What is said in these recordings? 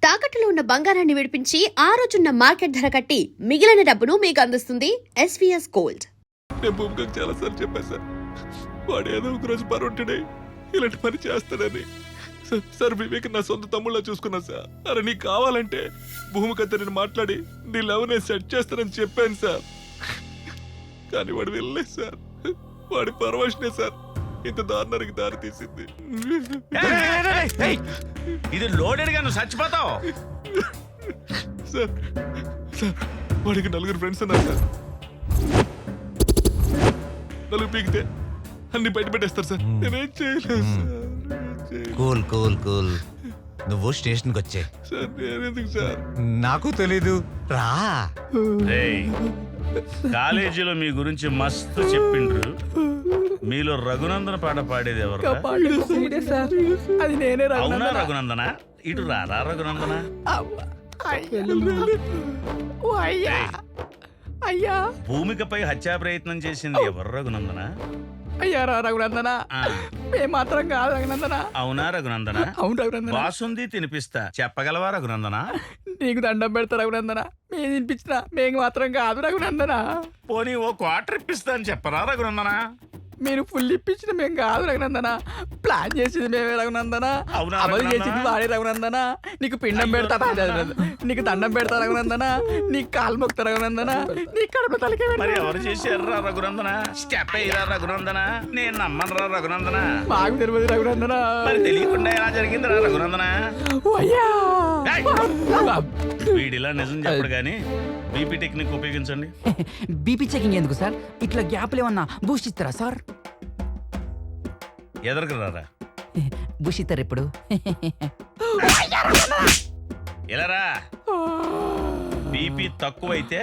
తాకట్టులో ఉన్న బంగారాన్ని విడిపించి ఆ రోజున్న మార్కెట్ ధర కట్టి మిగిలిన డబ్బును మీకు అందిస్తుంది ఎస్వీఎస్ గోల్డ్. నేను భూమికి చాలా సార్ చెప్పాను సార్, వాడు ఏదో ఒక రోజు పరొట్టుడే ఇలాంటి పని చేస్తాడని. సార్ వివేక్ నా సొంత తమ్ముళ్ళ చూసుకున్నా సార్. అరే నీకు కావాలంటే భూమికతో నేను మాట్లాడి నీ లవ్ నేను సెట్ చేస్తానని చెప్పాను సార్. కానీ వాడు వెళ్ళలేదు సార్. వాడి పరవశనే సార్ ఇంత దారుణానికి దారి తీసింది. ఇది లోడెడ్ గా నువ్వు చచ్చిపోతావు. సార్ సార్ వాడికి 4 ఫ్రెండ్స్ ఉన్నారు సార్. 4 పీకితే అన్ని బయట పెట్టేస్తారు సార్. నేనేం చేయలేదు సార్. కూల్ కూల్ కూల్, నువ్వు స్టేషన్కి వచ్చే. సార్ నేనెందుకు సార్? నాకు తెలీదు, రా. కాలేజీలో మీ గురించి మస్తు చెప్పిండ్రు. మీలో రఘునందన పాట పాడేది ఎవరు? అవునా రఘునందన? ఇటు రారా రఘునందన. అయ్యా భూమికపై హత్యా ప్రయత్నం చేసింది ఎవరు రఘునందన? అయ్యారా రఘునందన? మేము మాత్రం కాదు రఘునందన. అవునా రఘునందన? అవును రఘునందన. బాసుంది తినిపిస్తా చెప్పగలవా రఘునందన? నీకు దండం పెడతా రఘునందన. మేము తినిపించిన మేము మాత్రం కాదు రఘునందన. పోనీ ఓ క్వార్టర్ ఇప్పిస్తా అని చెప్పరా రఘునందన? మీరు ఫుల్ ఇప్పించిన మేము కాదు రఘునందన. ప్లాన్ చేసింది మేమే రఘునందన. అవునా అమలు రఘునందన? చేసింది వాడే రఘునందన. నీకు పిండం పెడతా, నీకు దండం పెడతా రఘునందన. నీకు కాలు మొక్తా రఘునందన. నీకు కడుపు తలకే మరి ఎవరు చేశారా రఘునందన? స్టెప్ అయ్యారా రఘునందన? నేను నమ్మనరా రఘునందన. మాకు తెలియదు రఘునందన. మరి తెలియకుండా ఎలా జరిగిందిరా రఘునందన? అయ్యా వీడిలా నిజం చెప్పడు గానీ బీపీ టెక్నిక్ ఉపయోగించండి. బీపీ చెకింగ్ ఎందుకు సార్? ఇట్లా గ్యాప్లు ఏమన్నా బూస్ట్ ఇస్తారా సార్? ఎదరకు రారా. బూస్ట్ ఇస్తారు ఎప్పుడు? ఇలారా. బీపీ తక్కువైతే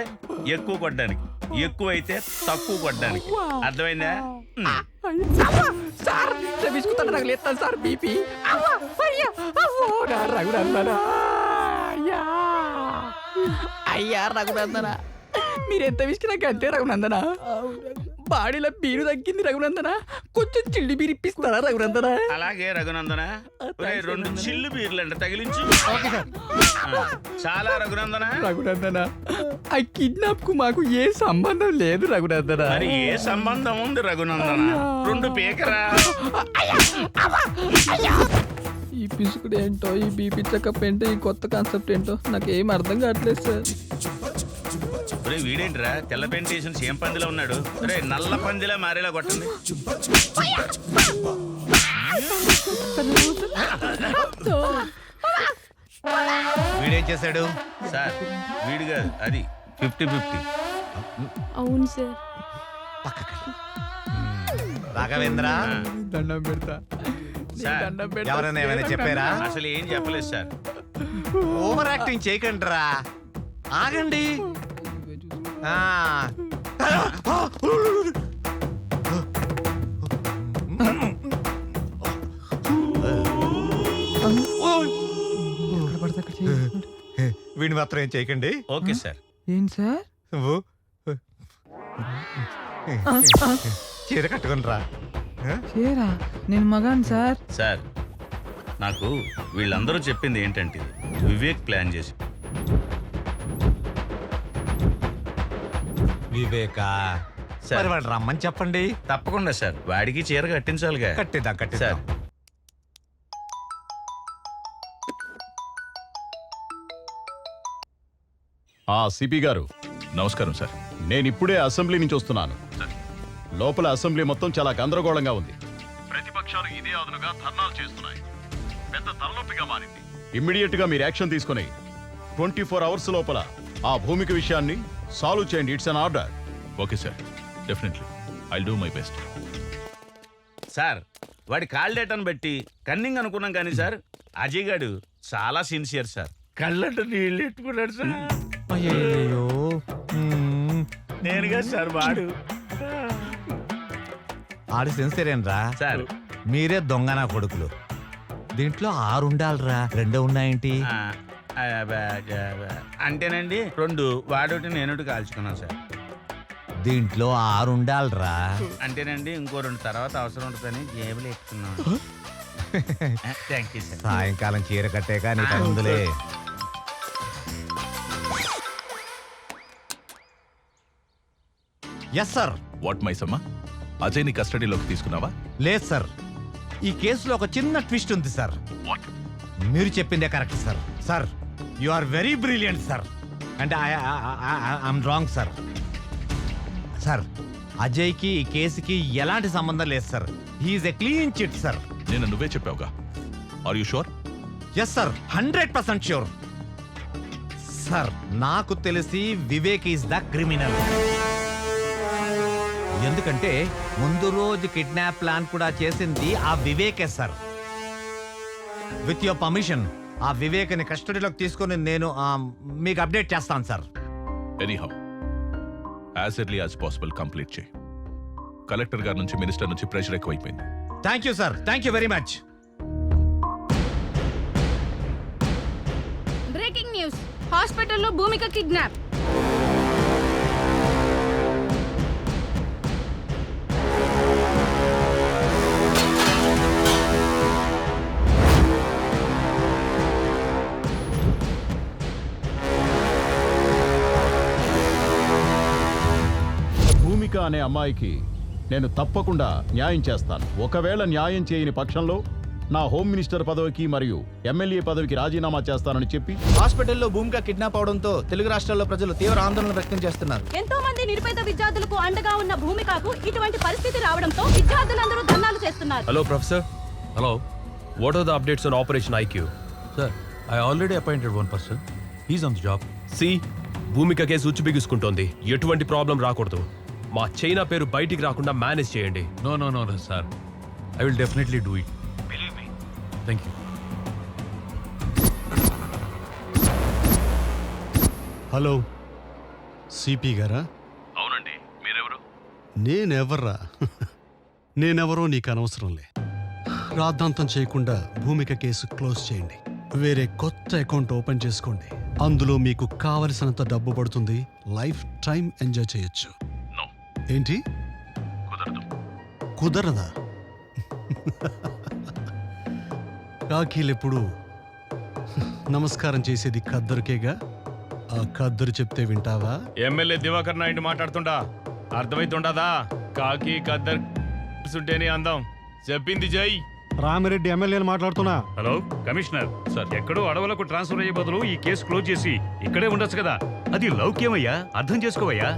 ఎక్కువ కొట్టడానికి, ఎక్కువైతే తక్కువ కొట్టడానికి. అర్థమైందా? సార్ విసుకుతాడు నాకు లేస్తాను సార్ బీపీ. రఘునందన అయ్యా అయ్యా రఘునందన, మీరెంత విసికినాక అంతే రఘునందన. బాడీలో బీరు తగ్గింది రఘునందన. కొంచెం చిల్లి బీరు ఇప్పిస్తారా రఘునందన? అలాగే రఘునందన. 2 చిల్లు బీర్లంట తగిలించు. చాలా రఘునందన. రఘునందన ఆ కిడ్నాప్ కు మాకు ఏ సంబంధం లేదు రఘునందన. మరి ఏ సంబంధం ఉంది రఘునందన? 2 పీకరా. ఈ పిసుకుడు ఏంటో, ఈ బీపీ చెకప్ ఏంటో, ఈ కొత్త కాన్సెప్ట్ ఏంటో నాకేం అర్థం కావట్లేదు సార్. వీడేంట్రా తెల్ల పెయింట్ వేసిన సేమ్ పందిలో ఉన్నాడు. రే నల్ల పందిలా మారేలా కొట్టండి. వీడేం చేశాడు సార్? వీడు కాదు, అది 50-50. అవును సార్. రాఘవేంద్ర, దండం పెడతా సార్, దండం పెడతా. ఎవరైనా ఏమైనా చెప్పారా? అసలు ఏం చెప్పలేదు సార్. ఓవర్ యాక్టింగ్ చేయకండి రా, ఆగండి. ఆ. వీడిని మాత్రం ఏం చేయకండి. Okay sir. ఏం సార్? నువ్వు చీర కట్టుకుని రా. చేరా నేను మగాను సార్. సార్ నాకు వీళ్ళందరూ చెప్పింది ఏంటంటే వివేక్ ప్లాన్ చేసి. వివేకా సార్. మరి వాడు రమ్మని చెప్పండి. తప్పకుండా సార్, వాడికి చీర కట్టించాలిగా. కట్టిద్దాం సార్. కట్టిద్దాం. సిపి గారు నమస్కారం సార్. నేను ఇప్పుడే అసెంబ్లీ నుంచి వస్తున్నాను. లోపల అసెంబ్లీ మొత్తం చాలా గందరగోళంగా ఉంది. ప్రతిపక్షాలు ఇదే అదునుగా ధర్నాలు చేస్తున్నాయి. పెద్ద తలనొప్పిగా మారింది. ఇమ్మీడియట్ గా మీరు యాక్షన్ తీసుకుని 24 అవర్స్ లోపల ఆ భూమిక విషయాన్ని సాల్వ్ చేయండి. It's an order. Okay sir, definitely I'll do my best. Sir వాడి కాల్ డేటాను బట్టి కన్నింగ్ అనుకున్నాం కానీ సార్ అజయ్ గారు చాలా సిన్సియర్ సార్. కళ్ళంట నీళ్ళు ఎట్టుకున్నాడు సార్. అయ్యో, నేనుగా సార్ వాడు. ఆడి సెన్సేరేనరా సార్ మీరే దొంగన కొడుకులు. దీంట్లో 6 ఉండాలిరా, 2 ఉన్నాయేంటి? అంటేనండి 2 వాడోటి నేనోటి కాల్చుకున్నాను సార్. దీంట్లో 6 ఉండాలిరా. అంటేనండి ఇంకో 2 తర్వాత అవసరం ఉంటుందని జేబులు ఎక్కుతున్నాను. Thank you sir. సాయంకాలం చీర కట్టాక నీకు అందులే. Yes sir. What Maisamma, Ajay ని కస్టడీలోకి తీసుకున్నావా? లేదు సార్, ఈ కేసులో ఒక చిన్న ట్విస్ట్ ఉంది సార్. మీరు చెప్పిందే correct sir. Sir, you are very brilliant sir, and I'm wrong sir. Sir, అజయ్కి ఈ కేసుకి ఎలాంటి సంబంధం లేదు సార్. He is a clean chit sir. నేను నువ్వే చెప్పావుగా. Are you sure? Yes sir, 100% sure. Sir, నాకు తెలిసి వివేక్ ఈస్ ద క్రిమినల్. ఎందుకంటే ముందు రోజు కిడ్నాప్ ప్లాన్ కూడా చేసింది ఆ వివేకే సార్. విత్ యువర్ పర్మిషన్ ఆ వివేక్ని కస్టడీలోకి తీసుకొని నేను మీకు అప్డేట్ చేస్తాను sir. Anyhow, as early as possible complete చేయి. కలెక్టర్ గారి నుంచి, మినిస్టర్ నుంచి ప్రెషర్ ఎక్కువైపోయింది. Thank you sir, thank you very much. Breaking news, హాస్పిటల్లో భూమిక కిడ్నాప్. భూమిక అనే అమ్మాయికి నేను తప్పకుండా న్యాయం చేస్తాను. ఒకవేళ న్యాయం చేయని పక్షంలో నా హోమ్ మినిస్టర్ పదవికి మరియు ఎమ్మెల్యే పదవికి రాజీనామా చేస్తానని చెప్పి హాస్పిటల్లో భూమిక కిడ్నాప్ అవడంతో తెలుగు రాష్ట్రాల్లో ప్రజలు తీవ్ర ఆందోళన వ్యక్తం చేస్తున్నారు. ఎంతో మంది నిరుపేద విద్యార్థులకు అండగా ఉన్న భూమికకు ఇటువంటి పరిస్థితి రావడంతో విద్యార్థులందరూ ధర్నాలు చేస్తున్నారు. Hello, Professor. Hello. What are the updates on Operation IQ? Sir, I already appointed one person. He's on the job. See, Bhumika case ఉచ్చు బిగుసుకుంటోంది. ఎటువంటి ప్రాబ్లం రాకూడదు. మా చైనా పేరు బయటికి రాకుండా మేనేజ్ చేయండి. No, sir. I will definitely do it. Believe me. Thank you. Hello, CP గారా? అవునండి, మీరెవరు? నేనెవర్రా? నేనెవరో నీకు అనవసరంలే. రాద్ధాంతం చేయకుండా భూమిక కేసు క్లోజ్ చేయండి. వేరే కొత్త అకౌంట్ ఓపెన్ చేసుకోండి. అందులో మీకు కావలసినంత డబ్బు పడుతుంది. లైఫ్ టైం ఎంజాయ్ చేయొచ్చు. ఏంటి? కుదరదా? కాకీలెప్పుడు నమస్కారం చేసేది ఖద్దరుకేగా. ఆ ఖద్దరు చెప్తే వింటావా? ఎమ్మెల్యే దివాకర్ నాయుడు మాట్లాడుతుండా అర్థమైతుండదా? కాకి ఖద్దర్ ఉంటేనే అందం. చెప్పింది జై. రామిరెడ్డి ఎమ్మెల్యేని మాట్లాడుతున్నా. హలో కమిషనర్ సార్, ఎక్కడో అడవులకు ట్రాన్స్ఫర్ అయ్యే బదులు ఈ కేసు క్లోజ్ చేసి ఇక్కడే ఉండొచ్చు కదా. అది లౌక్యమయ్యా, అర్థం చేసుకోవయ్యా.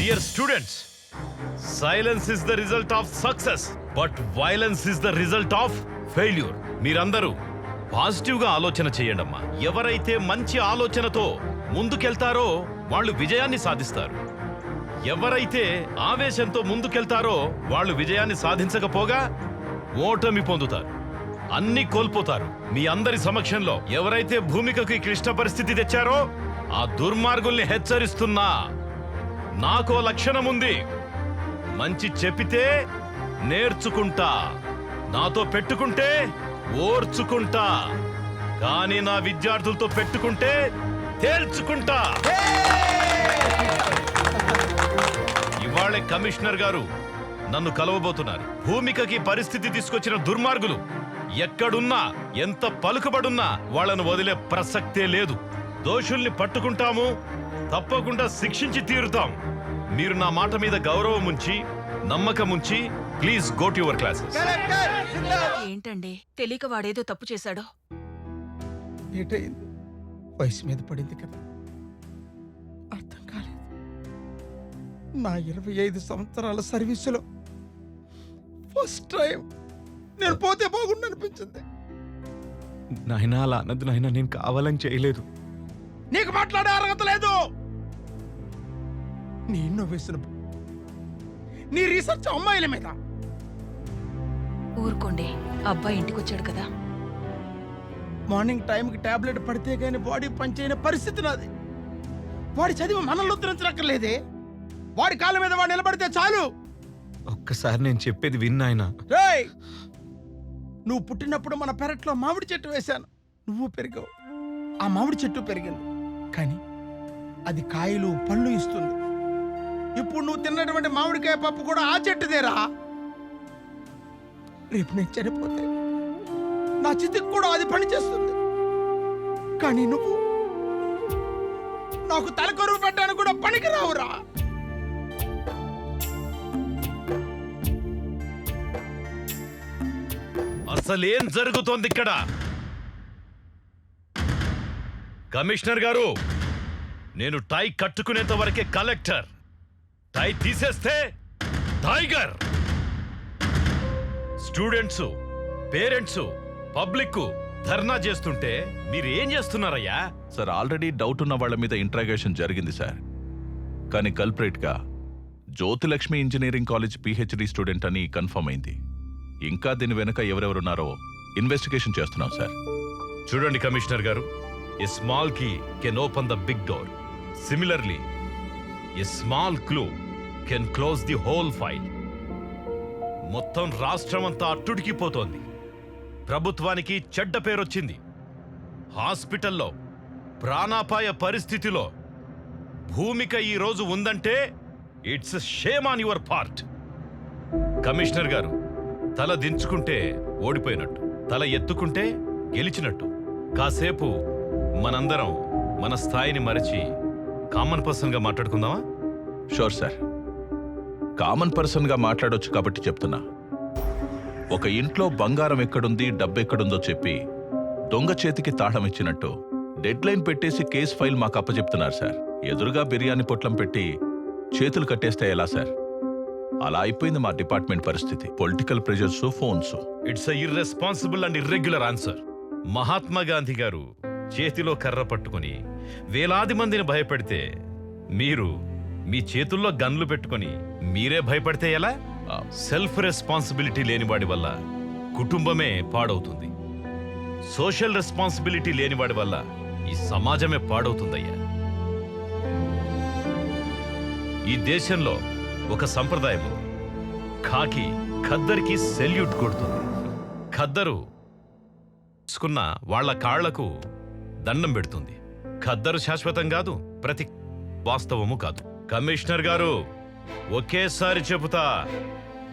Dear students, silence is the result of success, but violence is the result of failure. మీరందరూ పాజిటివ్గా ఆలోచన చేయండమ్మా. ఎవరైతే మంచి ఆలోచనతో ముందుకెళ్తారో వాళ్ళు విజయాన్ని సాధిస్తారు. ఎవరైతే ఆవేశంతో ముందుకెళ్తారో వాళ్ళు విజయాన్ని సాధించకపోగా ఓటమి పొందుతారు, అన్ని కోల్పోతారు. మీ అందరి సమక్షంలో ఎవరైతే భూమికకి క్లిష్ట పరిస్థితి తెచ్చారో ఆ దుర్మార్గుల్ని హెచ్చరిస్తున్నా. నాకో లక్షణం ఉంది. మంచి చెప్పితే నేర్చుకుంటా, నాతో పెట్టుకుంటే ఓర్చుకుంటా, కానీ నా విద్యార్థులతో పెట్టుకుంటే తేల్చుకుంటా. ఇవాళే కమిషనర్ గారు నన్ను కలవబోతున్నారు. భూమికకి పరిస్థితి తీసుకొచ్చిన దుర్మార్గులు ఎక్కడున్నా, ఎంత పలుకుబడున్నా వాళ్ళను వదిలే ప్రసక్తే లేదు. దోషుల్ని పట్టుకుంటాము, తప్పకుండా శిక్షించి తీరుతాం. మీరు నా మాట మీద గౌరవం ఉంచి, నమ్మకం ఉంచి please go to your classes. ఏంటండి, తెలియక వాడేదో తప్పు చేశాడో. ఏటైంది? వయసు మీద పడింది కదా, అర్థం కాలేదు. నా 25 సంవత్సరాల సర్వీసులో ఫస్ట్ టైం నేను పోతే బాగుండు అనిపించింది. నాయనా అలా అన్నది నాయనా, నేను కావాలని చేయలేదు. నీకు మాట్లాడే అర్హత లేదు. నీ ఇన్నోవేషన్, నీ రీసెర్చ్ అమ్మాయిల మీద. ఊరుకోండి, అబ్బాయి ఇంటికి వచ్చాడు కదా. మార్నింగ్ టైంకి టాబ్లెట్ పడితే గానీ బాడీ పనిచేయని పరిస్థితి నాది. వాడి చదివి మనల్ని ఉద్ధరించక్కర్లేదే. వాడి కాళ్ళ మీద వాడు నిలబడితే చాలు. ఒక్కసారి నేను చెప్పేది విన్నాయన. రేయ్, నువ్వు పుట్టినప్పుడు మన పెరట్లో మామిడి చెట్టు వేశాను, నువ్వు పెరిగావు, ఆ మామిడి చెట్టు పెరిగింది, కానీ అది కాయలు పళ్ళు ఇస్తుంది. ఇప్పుడు నువ్వు తిన్నటువంటి మామిడికాయ పప్పు కూడా ఆ చెట్టుదేరా. రేపు నేను చనిపోతే నా చితికి కూడా అది పని చేస్తుంది. కానీ నువ్వు నాకు తలకొరువు పెట్టడానికి కూడా పనికి రావురా. అసలేం జరుగుతోంది ఇక్కడ? కమిషనర్ గారు, నేను టై కట్టుకునేంత వరకే కలెక్టర్, టై తీసేస్తే టైగర్. స్టూడెంట్స్, పేరెంట్స్, పబ్లిక్ ధర్నా చేస్తుంటే మీరు ఏం చేస్తున్నారయ్యా? సార్, ఆల్రెడీ డౌట్ ఉన్న వాళ్ళ మీద ఇంట్రాగేషన్ జరిగింది సార్. కానీ కల్ప్రేట్ గా Jyothilakshmi engineering college PhD student అని కన్ఫర్మ్ అయింది. ఇంకా దీని వెనుక ఎవరెవరున్నారో ఇన్వెస్టిగేషన్ చేస్తున్నాం సార్. చూడండి కమిషనర్ గారు, a small key can open the big door. Similarly a small clue can close the whole file. మొత్తం రాష్ట్రం అంతా అట్టుడికిపోతోంది. ప్రభుత్వానికి చెడ్డ పేరొచ్చింది. హాస్పిటల్లో ప్రాణాపాయ పరిస్థితిలో భూమిక ఈ రోజు ఉందంటే it's shame on your part. Commissioner గారు, తల దించుకుంటే ఓడిపోయినట్టు, తల ఎత్తుకుంటే గెలిచినట్టు. కాసేపు మనందరం మన స్థాయిని మరచి కామన్ పర్సన్గా మాట్లాడుకుందామా? షూర్ సార్, కామన్ పర్సన్ గా మాట్లాడొచ్చు కాబట్టి చెప్తున్నా. ఒక ఇంట్లో బంగారం ఎక్కడుంది, డబ్బెక్కడుందో చెప్పి దొంగ చేతికి తాళం ఇచ్చినట్టు డెడ్ లైన్ పెట్టేసి కేసు ఫైల్ మాకు అప్పచెప్తున్నారు సార్. ఎదురుగా బిర్యానీ పొట్లం పెట్టి చేతులు కట్టేస్తే ఎలా సార్? అలా అయిపోయింది మా డిపార్ట్మెంట్ పరిస్థితి. Political pressures, phones. It's irresponsible and irregular answer. Mahatma Gandhi గారు చేతిలో కర్ర పట్టుకుని వేలాది మందిని భయపెడితే మీరు మీ చేతుల్లో గన్లు పెట్టుకుని మీరే భయపడితే ఎలా? సెల్ఫ్ రెస్పాన్సిబిలిటీ లేనివాడి వల్ల కుటుంబమే పాడవుతుంది. సోషల్ రెస్పాన్సిబిలిటీ లేనివాడి వల్ల ఈ సమాజమే పాడవుతుందయ్యా. ఈ దేశంలో ఒక సంప్రదాయం ఉంది. ఖాకి ఖద్దరికి సెల్యూట్ కొడుతుంది. ఖద్దరు తీసుకున్న వాళ్ల కాళ్లకు దండం పెడుతుంది. ఖద్దరు శాశ్వతం కాదు, ప్రతి వాస్తవము కాదు. కమిషనర్ గారు, ఒకేసారి చెబుతా,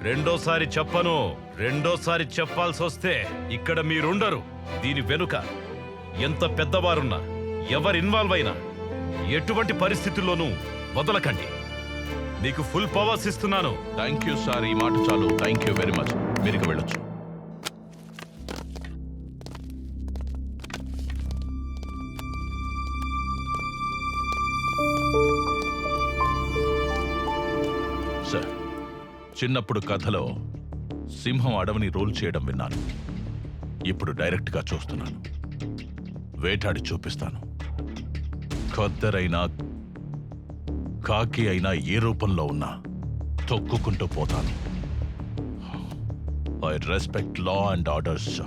రెండోసారి చెప్పను. రెండోసారి చెప్పాల్సి వస్తే ఇక్కడ మీరుండరు. దీని వెనుక ఎంత పెద్దవారున్నా, ఎవరు ఇన్వాల్వ్ అయినా ఎటువంటి పరిస్థితుల్లోనూ వదలకండి. మీకు ఫుల్ పవర్స్ ఇస్తున్నాను. థ్యాంక్ యూ సార్, ఈ మాట చాలు. Thank you very much. మీరు వెళ్ళొచ్చు. సార్, చిన్నప్పుడు కథలో సింహం అడవిని రూల్ చేయడం విన్నాను. ఇప్పుడు డైరెక్ట్గా చూస్తున్నాను. వేటాడి చూపిస్తాను. ఖద్దరైనా కాకి అయినా ఏ రూపంలో ఉన్నా తొక్కుకుంటూ పోతాను. I respect law and orders.